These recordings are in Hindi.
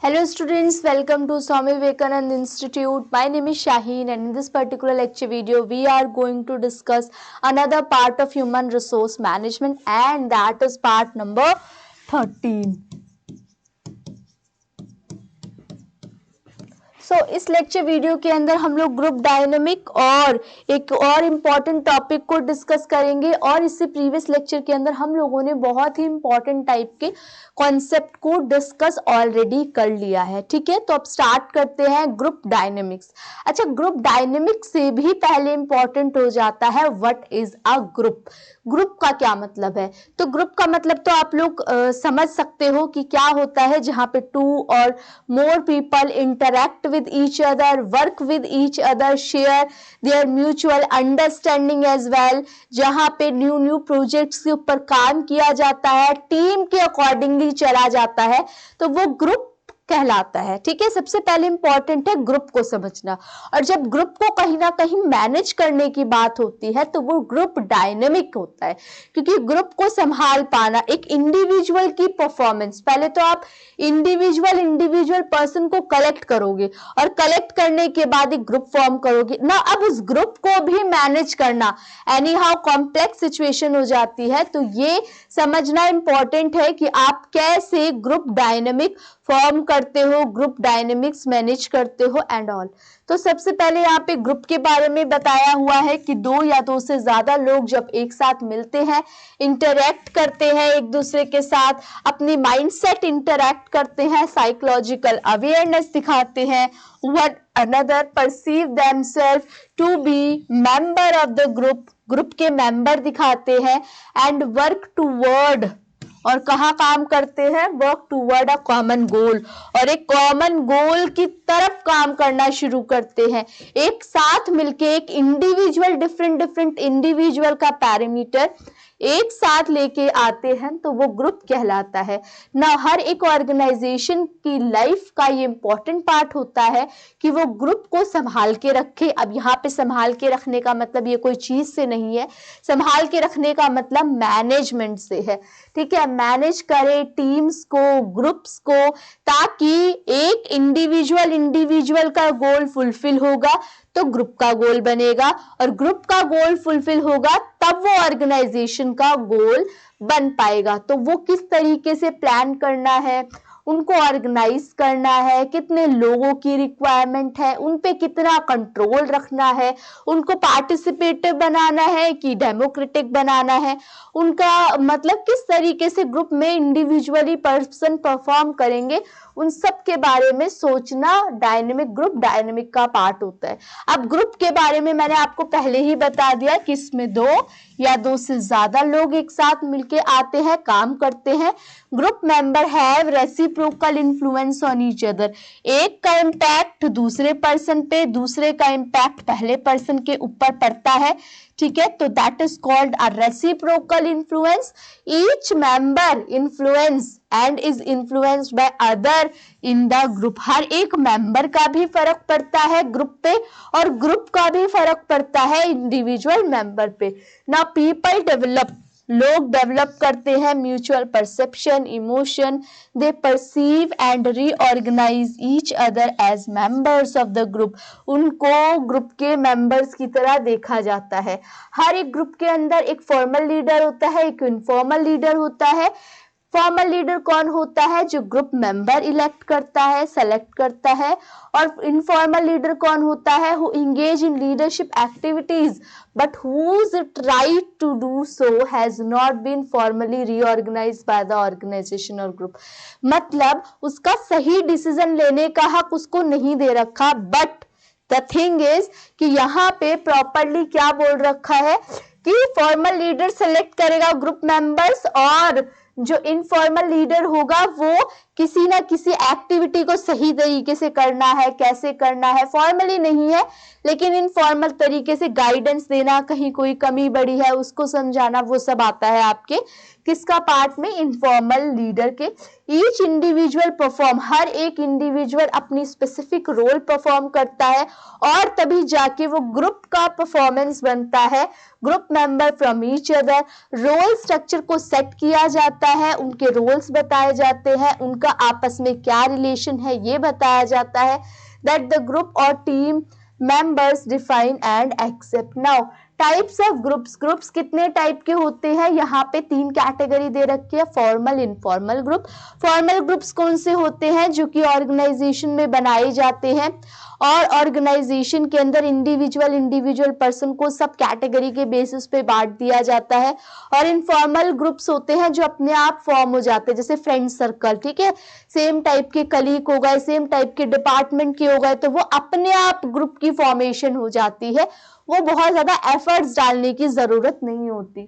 Hello students, welcome to Swami Vivekananda Institute. My name is Shaheen and in this particular lecture video we are going to discuss another part of human resource management and that is part number 13. इस लेक्चर वीडियो के अंदर हम लोग ग्रुप डायनामिक और एक और इम्पॉर्टेंट टॉपिक को डिस्कस करेंगे और इससे प्रीवियस लेक्चर के अंदर हम लोगों ने बहुत ही इम्पॉर्टेंट टाइप के कॉन्सेप्ट को डिस्कस ऑलरेडी कर लिया है। ठीक है, तो अब स्टार्ट करते हैं ग्रुप डायनेमिक्स। अच्छा, ग्रुप डायनेमिक्स से भी पहले इंपॉर्टेंट हो जाता है what is a group. Group का क्या मतलब है? तो ग्रुप का मतलब तो आप लोग समझ सकते हो कि क्या होता है, जहां पे टू और more people interact with each other, work with each other, share their mutual understanding as well, जहां पे न्यू प्रोजेक्ट्स के ऊपर काम किया जाता है, टीम के अकॉर्डिंगली चला जाता है, तो वो ग्रुप कहलाता है। ठीक है, सबसे पहले इंपॉर्टेंट है ग्रुप को समझना। और जब ग्रुप को कहीं ना कहीं मैनेज करने की बात होती है तो वो ग्रुप डायनेमिक होता है, क्योंकि ग्रुप को संभाल पाना एक इंडिविजुअल की परफॉर्मेंस, पहले तो आप इंडिविजुअल पर्सन को कलेक्ट करोगे और कलेक्ट करने के बाद एक ग्रुप फॉर्म करोगे ना। अब उस ग्रुप को भी मैनेज करना एनी हाउ कॉम्प्लेक्स सिचुएशन हो जाती है, तो ये समझना इंपॉर्टेंट है कि आप कैसे ग्रुप डायनेमिक फॉर्म करते हो, ग्रुप डायनेमिक्स मैनेज करते हो एंड ऑल। तो सबसे पहले यहाँ पे ग्रुप के बारे में बताया हुआ है कि दो या दो से ज्यादा लोग जब एक साथ मिलते हैं, इंटरैक्ट करते हैं एक दूसरे के साथ, अपनी माइंडसेट इंटरैक्ट करते हैं, साइकोलॉजिकल अवेयरनेस दिखाते हैं, what another perceive themselves to be member of the group, group के मेंबर दिखाते हैं, एंड वर्क टूवर्ड, और कहाँ काम करते हैं, work toward a common goal, और एक कॉमन गोल की तरफ काम करना शुरू करते हैं। एक साथ मिलके एक इंडिविजुअल डिफरेंट इंडिविजुअल का पैरामीटर एक साथ लेके आते हैं तो वो ग्रुप कहलाता है ना। हर एक ऑर्गेनाइजेशन की लाइफ का ये इंपॉर्टेंट पार्ट होता है कि वो ग्रुप को संभाल के रखे। अब यहाँ पे संभाल के रखने का मतलब ये कोई चीज से नहीं है, संभाल के रखने का मतलब मैनेजमेंट से है। ठीक है, मैनेज करे टीम्स को, ग्रुप्स को, ताकि एक इंडिविजुअल का गोल फुलफिल होगा तो ग्रुप का गोल बनेगा, और ग्रुप का गोल फुलफिल होगा तब वो ऑर्गेनाइजेशन का गोल बन पाएगा। तो वो किस तरीके से प्लान करना है, उनको ऑर्गेनाइज करना है, कितने लोगों की रिक्वायरमेंट है, उन पे कितना कंट्रोल रखना है, उनको पार्टिसिपेटिव बनाना है कि डेमोक्रेटिक बनाना है, उनका मतलब किस तरीके से ग्रुप में इंडिविजुअली पर्सन परफॉर्म करेंगे, उन सब के बारे में सोचना डायनेमिक ग्रुप डायनेमिक का पार्ट होता है। अब ग्रुप के बारे में मैंने आपको पहले ही बता दिया कि इसमें दो या दो से ज्यादा लोग एक साथ मिलके आते हैं, काम करते हैं। Group member have reciprocal influence on each other, एक का इम्पैक्ट दूसरे पर्सन पे, दूसरे का इम्पैक्ट पहले पर्सन के ऊपर पड़ता है। ठीक है, तो that is called a reciprocal influence. Each member influence and is influenced by other in the group, हर एक मेंबर का भी फर्क पड़ता है ग्रुप पे और ग्रुप का भी फर्क पड़ता है इंडिविजुअल मेंबर पे। ना पीपल डेवलप, लोग डेवलप करते हैं mutual perception, emotion, they perceive and reorganize each other as members of the group, उनको ग्रुप के मेंबर्स की तरह देखा जाता है। हर एक ग्रुप के अंदर एक फॉर्मल लीडर होता है, एक इनफॉर्मल लीडर होता है। फॉर्मल लीडर कौन होता है? जो ग्रुप मेंबर इलेक्ट करता है, सेलेक्ट करता है। और इनफॉर्मल लीडर कौन होता है? Who engage in leadership activities but whose right to do so has not been formally reorganized by the organization or group, मतलब उसका सही डिसीजन लेने का हक उसको नहीं दे रखा। बट द थिंग इज कि यहाँ पे प्रॉपरली क्या बोल रखा है कि फॉर्मल लीडर सेलेक्ट करेगा ग्रुप मेंबर्स, और जो इनफॉर्मल लीडर होगा वो किसी ना किसी एक्टिविटी को सही तरीके से करना है, कैसे करना है, फॉर्मली नहीं है लेकिन इनफॉर्मल तरीके से गाइडेंस देना, कहीं कोई कमी बड़ी है उसको समझाना, वो सब आता है आपके किसका पार्ट में? इनफॉर्मल लीडर के। ईच इंडिविजुअल परफॉर्म, हर एक इंडिविजुअल अपनी स्पेसिफिक रोल परफॉर्म करता है और तभी जाके वो ग्रुप का परफॉर्मेंस बनता है। Group member from each other, role structure को सेट किया जाता जाता है, उनके रोल्स बताए जाते हैं, उनका आपस में क्या रिलेशन है ये बताया जाता है। दैट द ग्रुप और team members define and accept. Now types of groups, groups कितने टाइप के होते हैं, यहाँ पे 3 कैटेगरी दे रखी है, formal, informal group. Formal groups कौन से होते हैं, जो कि ऑर्गेनाइजेशन में बनाए जाते हैं और ऑर्गेनाइजेशन के अंदर इंडिविजुअल पर्सन को सब कैटेगरी के बेसिस पे बांट दिया जाता है। और इनफॉर्मल ग्रुप्स होते हैं जो अपने आप फॉर्म हो जाते हैं, जैसे फ्रेंड सर्कल, ठीक है, सेम टाइप के कलीग हो गए, सेम टाइप के डिपार्टमेंट के हो गए, तो वो अपने आप ग्रुप की फॉर्मेशन हो जाती है, वो बहुत ज्यादा एफर्ट्स डालने की जरूरत नहीं होती।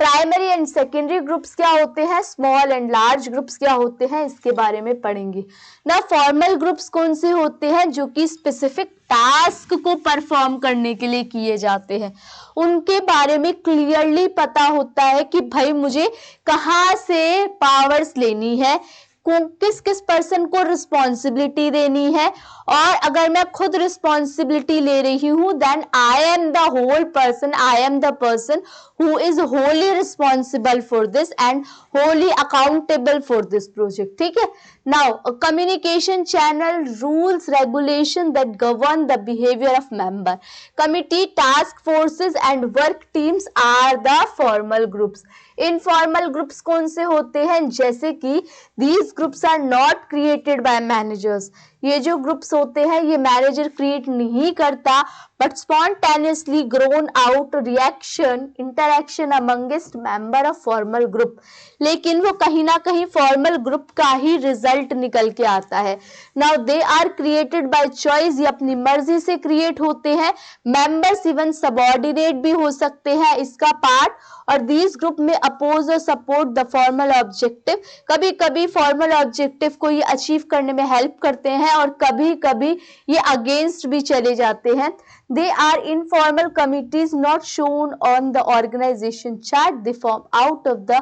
प्राइमरी एंड सेकेंडरी ग्रुप्स क्या होते हैं, स्मॉल एंड लार्ज ग्रुप्स क्या होते हैं, इसके बारे में पढ़ेंगे ना। फॉर्मल ग्रुप्स कौन से होते हैं, जो कि स्पेसिफिक टास्क को परफॉर्म करने के लिए किए जाते हैं, उनके बारे में क्लियरली पता होता है कि भाई मुझे कहाँ से पावर्स लेनी है, किस किस पर्सन को रिस्पॉन्सिबिलिटी देनी है, और अगर मैं खुद रिस्पॉन्सिबिलिटी ले रही हूं then I am the whole person, I am the person who is wholly responsible for this and wholly accountable for this project, ठीक है। Now a communication channel, rules, regulation that govern the behavior of member, committee, task forces and work teams are the formal groups। Informal groups कौन से होते हैं, जैसे कि these groups are not created by managers, ये जो ग्रुप्स होते हैं ये मैनेजर क्रिएट नहीं करता, but spontaneously grown out reaction interaction amongst member of formal group, लेकिन वो कहीं ना कहीं फॉर्मल ग्रुप का ही रिजल्ट निकल के आता है। Now they are created by choice, ये अपनी मर्जी से क्रिएट होते हैं, मेंबर्स इवन सबऑर्डिनेट भी हो सकते हैं इसका पार्ट, और दीज ग्रुप में अपोज और सपोर्ट द फॉर्मल ऑब्जेक्टिव, कभी कभी फॉर्मल ऑब्जेक्टिव को ये अचीव करने में हेल्प करते हैं और कभी कभी ये अगेंस्ट भी चले जाते हैं। They are informal committees not shown on the organization chart. They form out of the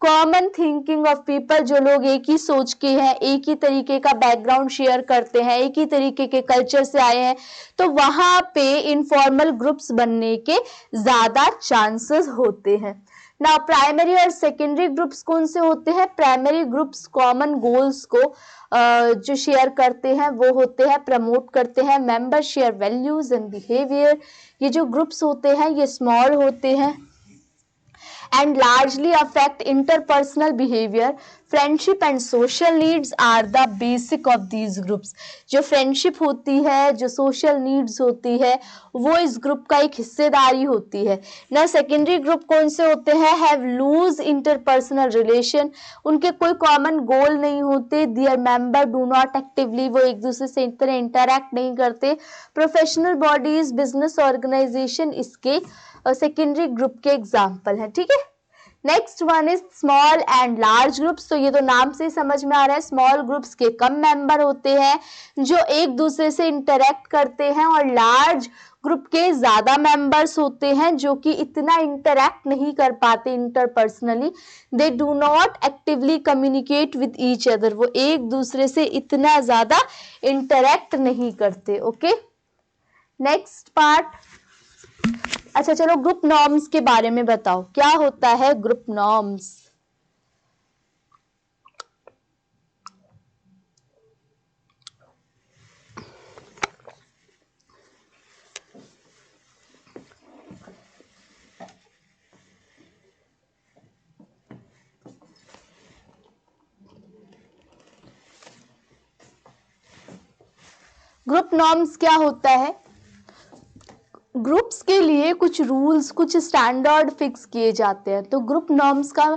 common thinking of people, जो लोग एक ही सोच के हैं, एक ही तरीके का बैकग्राउंड शेयर करते हैं, एक ही तरीके के कल्चर से आए हैं, तो वहां पे इनफॉर्मल ग्रुप्स बनने के ज्यादा चांसेस होते हैं। ना प्राइमरी और सेकेंडरी ग्रुप्स कौन से होते हैं, प्राइमरी ग्रुप्स कॉमन गोल्स को जो शेयर करते हैं वो होते हैं, प्रमोट करते हैं, member share values and behaviour. ये जो ग्रुप्स होते हैं ये स्मॉल होते हैं and largely affect interpersonal behavior. Friendship and social needs are the basic of these groups. जो फ्रेंडशिप होती है, जो सोशल नीड्स होती है, वो इस ग्रुप का एक हिस्सेदारी होती है ना। सेकेंडरी ग्रुप कौन से होते हैं, हैव लूज इंटरपर्सनल रिलेशन, उनके कोई कॉमन गोल नहीं होते, दियर मेंबर डू नॉट एक्टिवली, वो एक दूसरे से इतना इंटरैक्ट नहीं करते। प्रोफेशनल बॉडीज, बिजनेस ऑर्गेनाइजेशन इसके सेकेंडरी ग्रुप के एग्जाम्पल हैं, ठीक है। Next one is small and large groups, तो ये तो नाम से ही समझ में आ रहा है, स्मॉल ग्रुप्स के कम मेंबर होते हैं जो एक दूसरे से इंटरैक्ट करते हैं, और लार्ज ग्रुप के ज्यादा मेंबर्स होते हैं जो कि इतना इंटरैक्ट नहीं कर पाते interpersonally. They do not actively communicate with each other, वो एक दूसरे से इतना ज्यादा इंटरैक्ट नहीं करते। Okay, next part. अच्छा चलो, ग्रुप नॉर्म्स के बारे में बताओ, क्या होता है ग्रुप नॉर्म्स। ग्रुप नॉर्म्स क्या होता है, ग्रुप्स के लिए कुछ रूल्स, कुछ स्टैंडर्ड फिक्स किए जाते हैं। तो ग्रुप नॉर्म्स का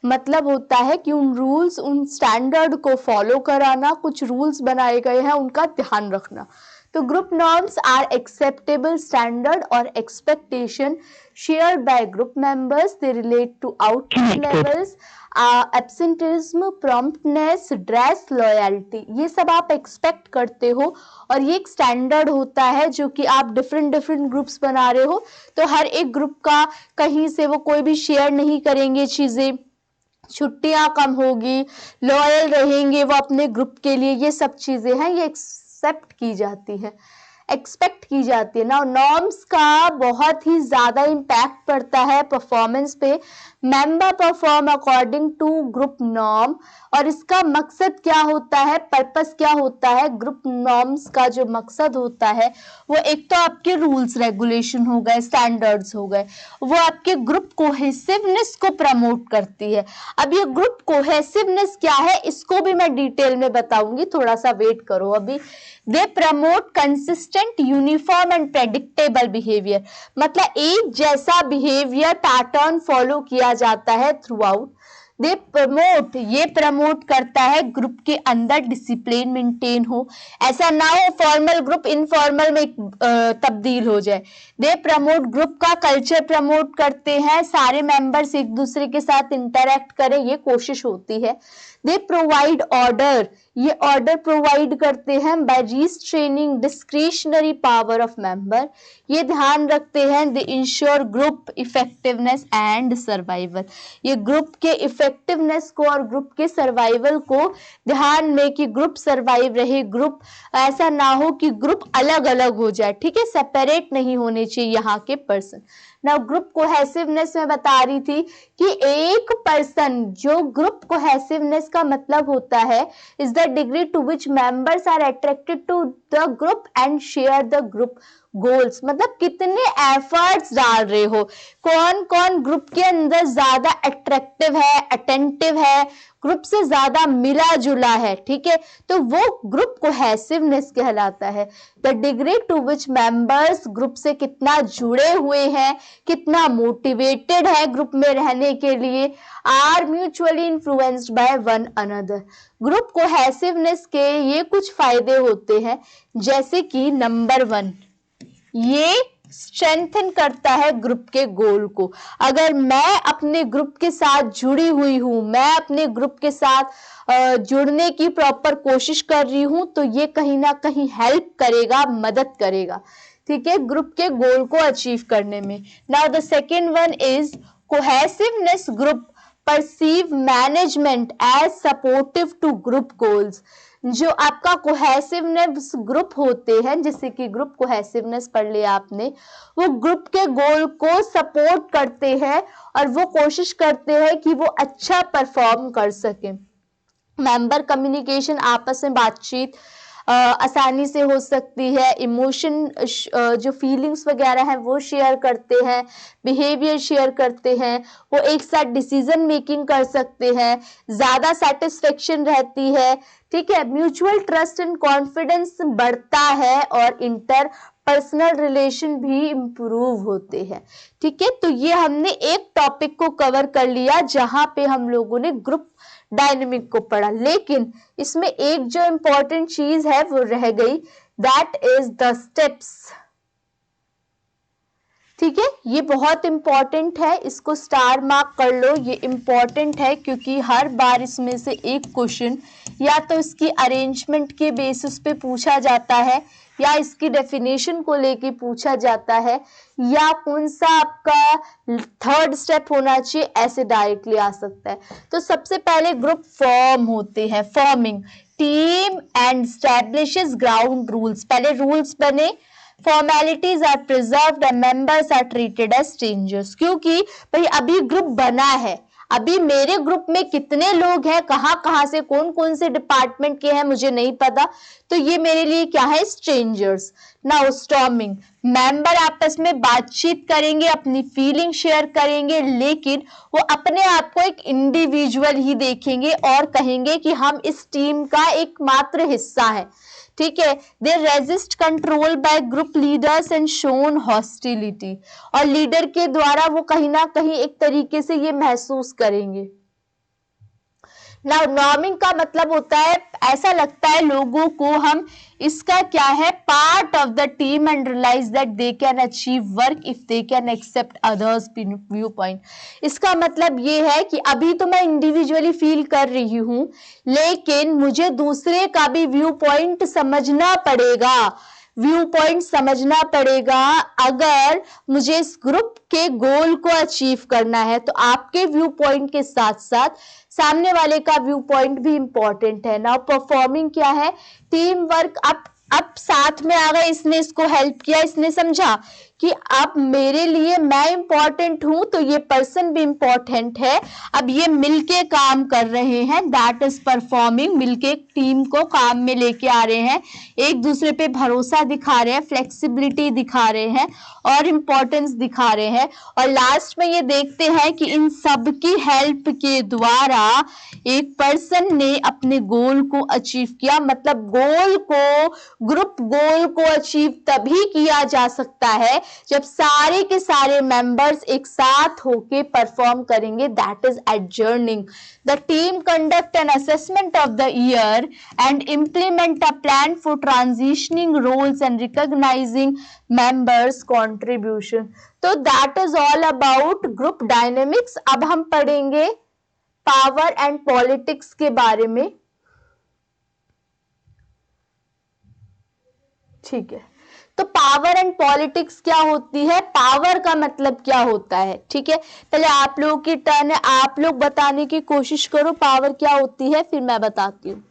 मतलब होता है कि उन रूल्स, उन स्टैंडर्ड को फॉलो कराना, कुछ रूल्स बनाए गए हैं उनका ध्यान रखना। तो group norms are acceptable standard और expectation shared by group members. They relate to output levels, absenteeism, promptness, dress, loyalty, ये सब आप एक्सपेक्ट करते हो, और ये एक स्टैंडर्ड होता है जो कि आप डिफरेंट ग्रुप्स बना रहे हो, तो हर एक ग्रुप का कहीं से वो कोई भी शेयर नहीं करेंगे चीजें, छुट्टियां कम होगी, लॉयल रहेंगे वो अपने ग्रुप के लिए, ये सब चीजें हैं, ये एक्सेप्ट की जाती है, एक्सपेक्ट की जाती है ना। नॉर्म्स का बहुत ही ज्यादा इम्पैक्ट पड़ता है परफॉर्मेंस पे। Member perform according to group norm. और इसका मकसद क्या होता है, पर्पस क्या होता है, ग्रुप नॉर्म्स का जो मकसद होता है वो एक तो आपके रूल्स रेगुलेशन हो गए, स्टैंडर्ड्स हो गए, वो आपके ग्रुप कोहेसिवनेस को प्रमोट करती है। अब ये ग्रुप कोहेसिवनेस क्या है इसको भी मैं डिटेल में बताऊंगी, थोड़ा सा वेट करो अभी। They promote consistent uniform and predictable behaviour, मतलब एक जैसा बिहेवियर पैटर्न फॉलो किया जाता है थ्रू आउट। दे प्रमोट, ये प्रमोट करता है ग्रुप के अंदर डिसिप्लिन मेंटेन हो, ऐसा ना हो फॉर्मल ग्रुप इनफॉर्मल में तब्दील हो जाए। दे प्रमोट, ग्रुप का कल्चर प्रमोट करते हैं, सारे मेंबर्स एक दूसरे के साथ इंटरेक्ट करें, ये कोशिश होती है। दे प्रोवाइड ऑर्डर, ये ऑर्डर प्रोवाइड करते हैं by restraining discretionary power of member, ये ध्यान रखते हैं। They ensure group effectiveness and survival, ये ग्रुप के इफेक्टिवनेस को और ग्रुप के सर्वाइवल को ध्यान में कि ग्रुप सर्वाइव रहे, ग्रुप ऐसा ना हो कि ग्रुप अलग अलग हो जाए, ठीक है, सेपरेट नहीं होने चाहिए यहाँ के पर्सन। ना ग्रुप कोहेसिवनेस में बता रही थी कि एक पर्सन, जो ग्रुप कोहेसिवनेस का मतलब होता है is the degree to which members are attracted to the group and share the group goals, मतलब कितने एफर्ट्स डाल रहे हो, कौन कौन ग्रुप के अंदर ज्यादा अट्रैक्टिव है, अटेंटिव है, ग्रुप से ज्यादा मिला जुला है, ठीक है, तो वो ग्रुप कोहेसिवनेस कहलाता है। The degree to which members group से कितना जुड़े हुए हैं, कितना मोटिवेटेड है ग्रुप में रहने के लिए, are mutually influenced by one another. Group cohesiveness के ये कुछ फायदे होते हैं, जैसे कि नंबर 1, ये स्ट्रेंथन करता है ग्रुप के गोल को। अगर मैं अपने ग्रुप के साथ जुड़ी हुई हूं, मैं अपने ग्रुप के साथ जुड़ने की प्रॉपर कोशिश कर रही हूं, तो ये कहीं ना कहीं हेल्प करेगा, मदद करेगा, ठीक है, ग्रुप के गोल को अचीव करने में। Now the second one is cohesiveness group perceive management as supportive to group goals. जो आपका कोहेसिवनेस ग्रुप होते हैं, जैसे कि ग्रुप कोहेसिवनेस पढ़ लिया आपने, वो ग्रुप के गोल को सपोर्ट करते हैं और वो कोशिश करते हैं कि वो अच्छा परफॉर्म कर सके। मेंबर कम्युनिकेशन, आपस में बातचीत आसानी से हो सकती है, इमोशन जो फीलिंग्स वगैरह हैं वो शेयर करते हैं, बिहेवियर शेयर करते हैं, वो एक साथ डिसीजन मेकिंग कर सकते हैं, ज्यादा सेटिस्फेक्शन रहती है, ठीक है, म्यूचुअल ट्रस्ट एंड कॉन्फिडेंस बढ़ता है और इंटर पर्सनल रिलेशन भी इंप्रूव होते हैं, ठीक है। तो ये हमने एक टॉपिक को कवर कर लिया जहां पे हम लोगों ने ग्रुप डायनेमिक को पढ़ा, लेकिन इसमें एक जो इंपॉर्टेंट चीज है वो रह गई, दैट इज द स्टेप्स, ठीक है, ये बहुत इंपॉर्टेंट है, इसको स्टार मार्क कर लो, ये इंपॉर्टेंट है क्योंकि हर बार इसमें से एक क्वेश्चन या तो इसकी अरेंजमेंट के बेसिस पे पूछा जाता है, या इसकी डेफिनेशन को लेके पूछा जाता है, या कौन सा आपका थर्ड स्टेप होना चाहिए, ऐसे डायरेक्टली आ सकता है। तो सबसे पहले ग्रुप फॉर्म होते हैं, forming team and establishes ground rules, पहले रूल्स बने, formalities are preserved and members are treated as strangers, क्योंकि भाई अभी ग्रुप बना है, अभी मेरे ग्रुप में कितने लोग हैं, कहां से कौन कौन से डिपार्टमेंट के हैं मुझे नहीं पता, तो ये मेरे लिए क्या है, स्ट्रेंजर्स। नाउ स्टॉर्मिंग, मेंबर आपस में बातचीत करेंगे, अपनी फीलिंग शेयर करेंगे, लेकिन वो अपने आप को एक इंडिविजुअल ही देखेंगे और कहेंगे कि हम इस टीम का एकमात्र हिस्सा है, ठीक है। दे resist control by group leaders and shown hostility, और लीडर के द्वारा वो कहीं ना कहीं एक तरीके से ये महसूस करेंगे। नाउ नॉर्मिंग का मतलब होता है, ऐसा लगता है लोगों को हम इसका क्या है, part of the team and realize that they can achieve work if they can accept others view point. इसका मतलब ये है कि अभी तो मैं इंडिविजुअली फील कर रही हूं, लेकिन मुझे दूसरे का भी व्यू पॉइंट समझना पड़ेगा, व्यू पॉइंट समझना पड़ेगा अगर मुझे इस ग्रुप के गोल को अचीव करना है। तो आपके व्यू पॉइंट के साथ साथ सामने वाले का व्यू पॉइंट भी इंपॉर्टेंट है। नाउ परफॉर्मिंग क्या है, टीम वर्क। अब साथ में आ गए, इसने इसको हेल्प किया, इसने समझा कि अब मेरे लिए मैं इंपॉर्टेंट हूं तो ये पर्सन भी इंपॉर्टेंट है, अब ये मिलके काम कर रहे हैं, दैट इज परफॉर्मिंग, मिलके टीम को काम में लेके आ रहे हैं, एक दूसरे पे भरोसा दिखा रहे हैं, फ्लेक्सिबिलिटी दिखा रहे हैं और इंपॉर्टेंस दिखा रहे हैं। और लास्ट में ये देखते हैं कि इन सब की हेल्प के द्वारा एक पर्सन ने अपने गोल को अचीव किया। मतलब गोल को, ग्रुप गोल को अचीव तभी किया जा सकता है जब सारे के सारे मेंबर्स एक साथ होके परफॉर्म करेंगे, that is एडजर्निंग। The team conduct an assessment of the year and implement a plan for transitioning roles and recognizing members contribution। तो that is all about group dynamics। अब हम पढ़ेंगे पावर एंड पॉलिटिक्स के बारे में। ठीक है, तो पावर एंड पॉलिटिक्स क्या होती है, पावर का मतलब क्या होता है। ठीक है, पहले आप लोगों की टर्न है, आप लोग बताने की कोशिश करो पावर क्या होती है, फिर मैं बताती हूँ।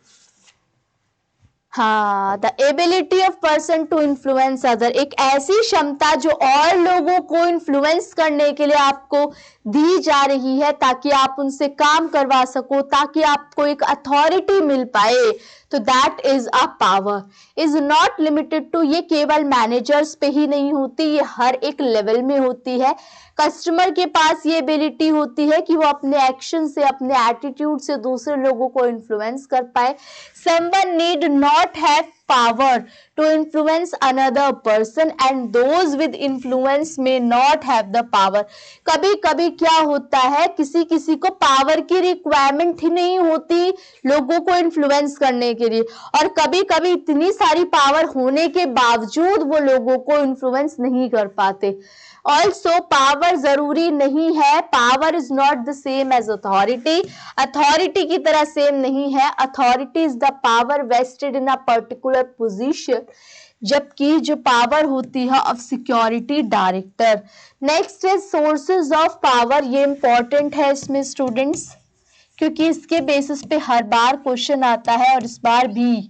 हाँ, the ability of person to influence other, एक ऐसी क्षमता जो और लोगों को इन्फ्लुएंस करने के लिए आपको दी जा रही है ताकि आप उनसे काम करवा सको, ताकि आपको एक अथॉरिटी मिल पाए, तो that is a power. Is not limited to, ये केवल मैनेजर्स पे ही नहीं होती, ये हर एक लेवल में होती है। कस्टमर के पास ये एबिलिटी होती है कि वो अपने एक्शन से, अपने एटीट्यूड से दूसरे लोगों को इन्फ्लुएंस कर पाए। Someone need not have power to influence another person and those with influence may not have the power। कभी कभी क्या होता है, किसी किसी को पावर की रिक्वायरमेंट ही नहीं होती लोगों को इन्फ्लुएंस करने के लिए, और कभी कभी इतनी सारी पावर होने के बावजूद वो लोगों को इन्फ्लुएंस नहीं कर पाते। ऑल्सो पावर जरूरी नहीं है, power is not the same as authority, authority की तरह सेम नहीं है। Authority is the power vested in a particular position, जबकि जो पावर होती है of security director. Next is sources of power, ये इंपॉर्टेंट है इसमें स्टूडेंट्स, क्योंकि इसके बेसिस पे हर बार क्वेश्चन आता है, और इस बार भी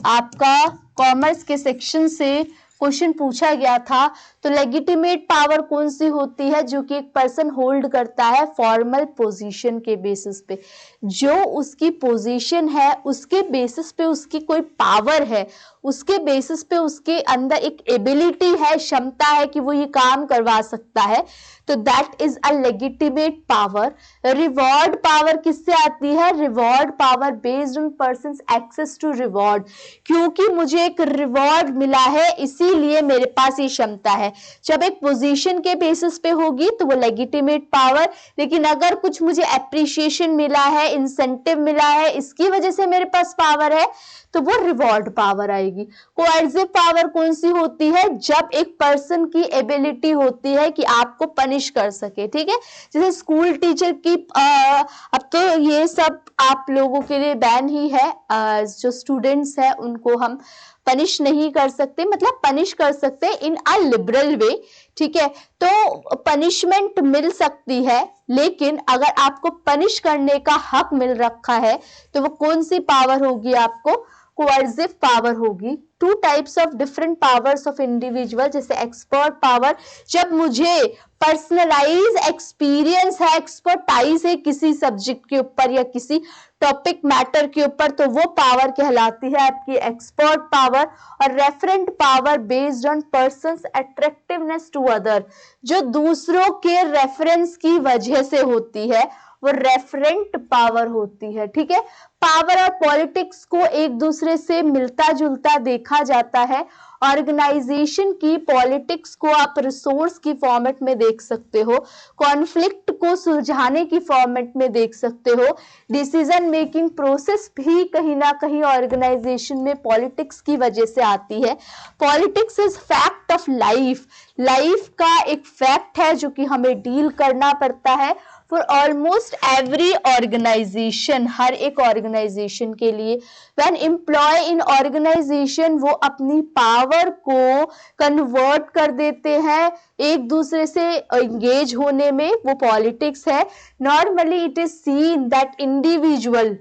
आपका कॉमर्स के सेक्शन से क्वेश्चन पूछा गया था। तो लेजिटिमेट पावर कौन सी होती है, जो कि एक पर्सन होल्ड करता है फॉर्मल पोजीशन के बेसिस पे, जो उसकी पोजीशन है उसके बेसिस पे उसकी कोई पावर है, उसके बेसिस पे उसके अंदर एक एबिलिटी है, क्षमता है कि वो ये काम करवा सकता है, तो that is a legitimate power. Reward power किससे आती है, reward power based on person access to reward, क्योंकि मुझे एक रिवॉर्ड मिला है इसीलिए मेरे पास ये क्षमता है। जब एक पोजीशन के बेसिस पे होगी तो वो लेजिटिमेट पावर, लेकिन अगर कुछ मुझे एप्रिसिएशन मिला है, इंसेंटिव मिला है, इसकी वजह से मेरे पास पावर है, तो वो रिवॉर्ड पावर आएगी। कोएर्सिव पावर कौन सी होती है, जब एक पर्सन की एबिलिटी होती है कि आपको पनिश कर सके। ठीक है, जैसे स्कूल टीचर की अब तो ये सब आप लोगों के लिए बैन ही है, जो स्टूडेंट्स हैं उनको हम पनिश नहीं कर सकते, मतलब पनिश कर सकते इन अ लिबरल वे। ठीक है, तो पनिशमेंट मिल सकती है, लेकिन अगर आपको पनिश करने का हक मिल रखा है तो वो कौन सी पावर होगी, आपको कोएर्सिव पावर होगी। Two types of different powers of individual, जैसे एक्सपर्ट पावर, जब मुझे पर्सनलाइज एक्सपीरियंस है, एक्सपर्टाइज है किसी सब्जेक्ट के ऊपर या किसी टॉपिक मैटर के ऊपर, तो वो पावर कहलाती है आपकी एक्सपर्ट पावर। और referent power based on person's attractiveness to other, जो दूसरों के रेफरेंस की वजह से होती है, वो रेफरेंट पावर होती है। ठीक है, पावर और पॉलिटिक्स को एक दूसरे से मिलता जुलता देखा जाता है। ऑर्गेनाइजेशन की पॉलिटिक्स को आप रिसोर्स की फॉर्मेट में देख सकते हो, कॉन्फ्लिक्ट को सुलझाने की फॉर्मेट में देख सकते हो, डिसीजन मेकिंग प्रोसेस भी कहीं ना कहीं ऑर्गेनाइजेशन में पॉलिटिक्स की वजह से आती है। Politics is fact of life, life का एक फैक्ट है जो कि हमें डील करना पड़ता है फॉर ऑलमोस्ट एवरी ऑर्गेनाइजेशन, हर एक ऑर्गेनाइजेशन के लिए। व्हेन एम्प्लॉय इन ऑर्गेनाइजेशन, वो अपनी पावर को कन्वर्ट कर देते हैं एक दूसरे से एंगेज होने में, वो पॉलिटिक्स है। Normally it is seen that individual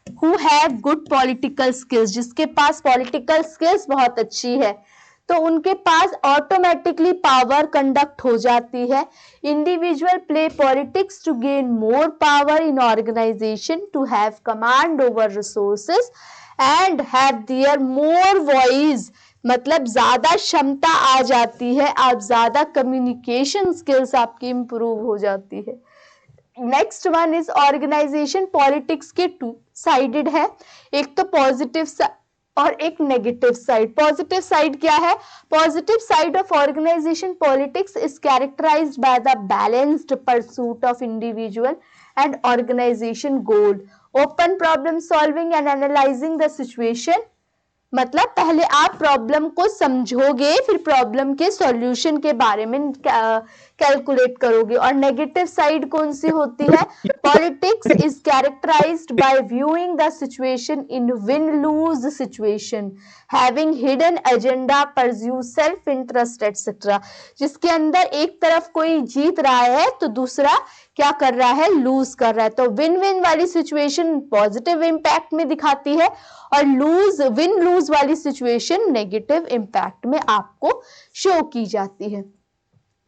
who have good political skills, जिसके पास पॉलिटिकल स्किल्स बहुत अच्छी है, तो उनके पास ऑटोमेटिकली पावर कंडक्ट हो जाती है। Individual play politics to gain more power in organization, to have command over resources and have their more voice, मतलब ज्यादा क्षमता आ जाती है, आप ज्यादा कम्युनिकेशन स्किल्स आपकी इंप्रूव हो जाती है। Next one is organization politics के टू साइडेड है, एक तो पॉजिटिव और एक नेगेटिव साइड। पॉजिटिव साइड क्या है? Positive side of organization politics is characterized by the balanced pursuit of individual and organization goal, open problem solving and analyzing the situation. मतलब पहले आप प्रॉब्लम को समझोगे, फिर प्रॉब्लम के सॉल्यूशन के बारे में कैलकुलेट करोगे। और नेगेटिव साइड कौन सी होती है? Politics is characterized by viewing the situation in win lose situation, having hidden agenda, pursue self interest etcetera, जिसके अंदर एक तरफ कोई जीत रहा है तो दूसरा क्या कर रहा है? लूज कर रहा है। तो विन विन वाली सिचुएशन पॉजिटिव इंपैक्ट में दिखाती है और विन लूज वाली सिचुएशन नेगेटिव इंपैक्ट में आपको शो की जाती है।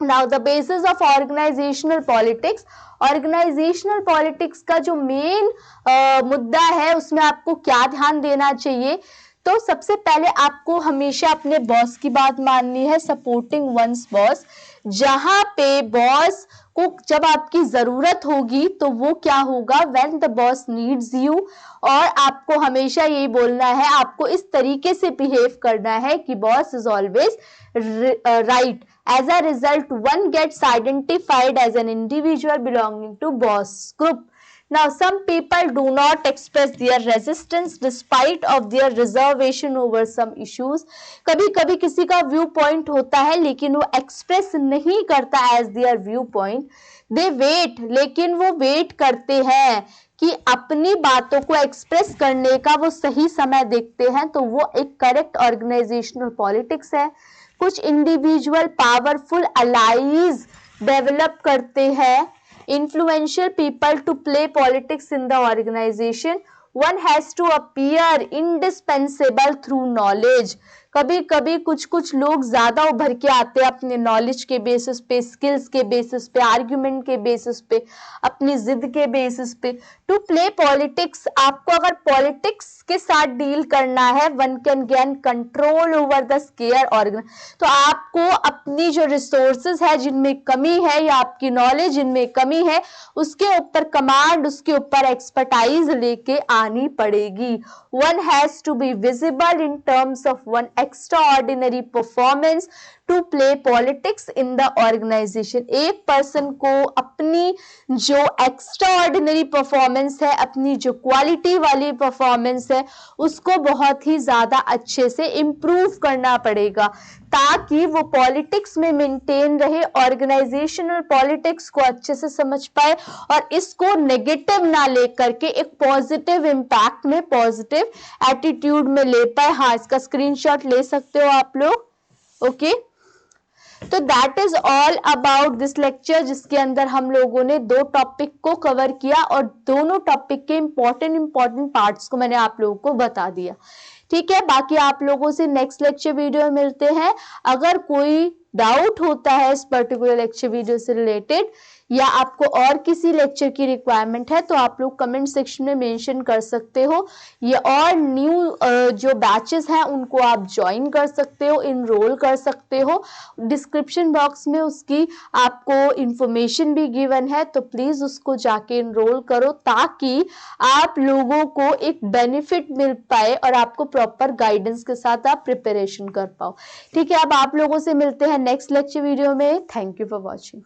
Now the basis of organizational politics, organizational politics का जो मेन मुद्दा है उसमें आपको क्या ध्यान देना चाहिए? तो सबसे पहले आपको हमेशा अपने बॉस की बात माननी है, सपोर्टिंग वंस बॉस। जहां पे बॉस को जब आपकी जरूरत होगी तो वो क्या होगा? When the boss needs you. और आपको हमेशा यही बोलना है, आपको इस तरीके से बिहेव करना है कि boss is always right. As a result one gets identified as an individual belonging to boss group. Now, some people do not express their resistance despite of their reservation over some issues. कभी कभी किसी का व्यू पॉइंट होता है लेकिन वो एक्सप्रेस नहीं करता as their view point. They wait, लेकिन वो वेट करते हैं कि अपनी बातों को एक्सप्रेस करने का वो सही समय देखते हैं, तो वो एक करेक्ट ऑर्गेनाइजेशनल पॉलिटिक्स है। कुछ इंडिविजुअल पावरफुल अलाइज डेवलप करते हैं, influential people to play politics in the organization. One has to appear indispensable through knowledge. कभी कभी कुछ लोग ज्यादा उभर के आते हैं अपने नॉलेज के बेसिस पे, स्किल्स के बेसिस पे, आर्ग्यूमेंट के बेसिस पे, अपनी जिद के बेसिस पे। टू प्ले पॉलिटिक्स, आपको अगर पॉलिटिक्स के साथ डील करना है, one can gain control over the square organ. तो आपको अपनी जो रिसोर्सेज है जिनमें कमी है या आपकी नॉलेज जिनमें कमी है उसके ऊपर कमांड, उसके ऊपर एक्सपर्टाइज लेके आनी पड़ेगी। One has to be visible in terms of one extraordinary performance to play politics in the organization। एक पर्सन को अपनी जो एक्स्ट्राऑर्डिनरी परफॉर्मेंस है, अपनी जो क्वालिटी वाली परफॉर्मेंस है, उसको बहुत ही ज्यादा अच्छे से इम्प्रूव करना पड़ेगा ताकि वो पॉलिटिक्स में मेंटेन रहे, ऑर्गेनाइजेशनल पॉलिटिक्स को अच्छे से समझ पाए और इसको नेगेटिव ना लेकर के एक पॉजिटिव इम्पैक्ट में, पॉजिटिव एटीट्यूड में ले पाए। हाँ, इसका स्क्रीनशॉट ले सकते हो आप लोग। ओके, तो that is all about this lecture, जिसके अंदर हम लोगों ने दो टॉपिक को कवर किया और दोनों टॉपिक के इंपॉर्टेंट पार्ट्स को मैंने आप लोगों को बता दिया। ठीक है, बाकी आप लोगों से नेक्स्ट लेक्चर वीडियो में मिलते हैं। अगर कोई डाउट होता है इस पर्टिकुलर लेक्चर वीडियो से रिलेटेड या आपको और किसी लेक्चर की रिक्वायरमेंट है तो आप लोग कमेंट सेक्शन में मेंशन कर सकते हो। ये और न्यू जो बैचेस हैं उनको आप ज्वाइन कर सकते हो, इनरोल कर सकते हो। डिस्क्रिप्शन बॉक्स में उसकी आपको इंफॉर्मेशन भी गिवन है, तो प्लीज उसको जाके इनरोल करो ताकि आप लोगों को एक बेनिफिट मिल पाए और आपको प्रॉपर गाइडेंस के साथ आप प्रिपरेशन कर पाओ। ठीक है, अब आप लोगों से मिलते हैं नेक्स्ट लेक्चर वीडियो में। Thank you for watching.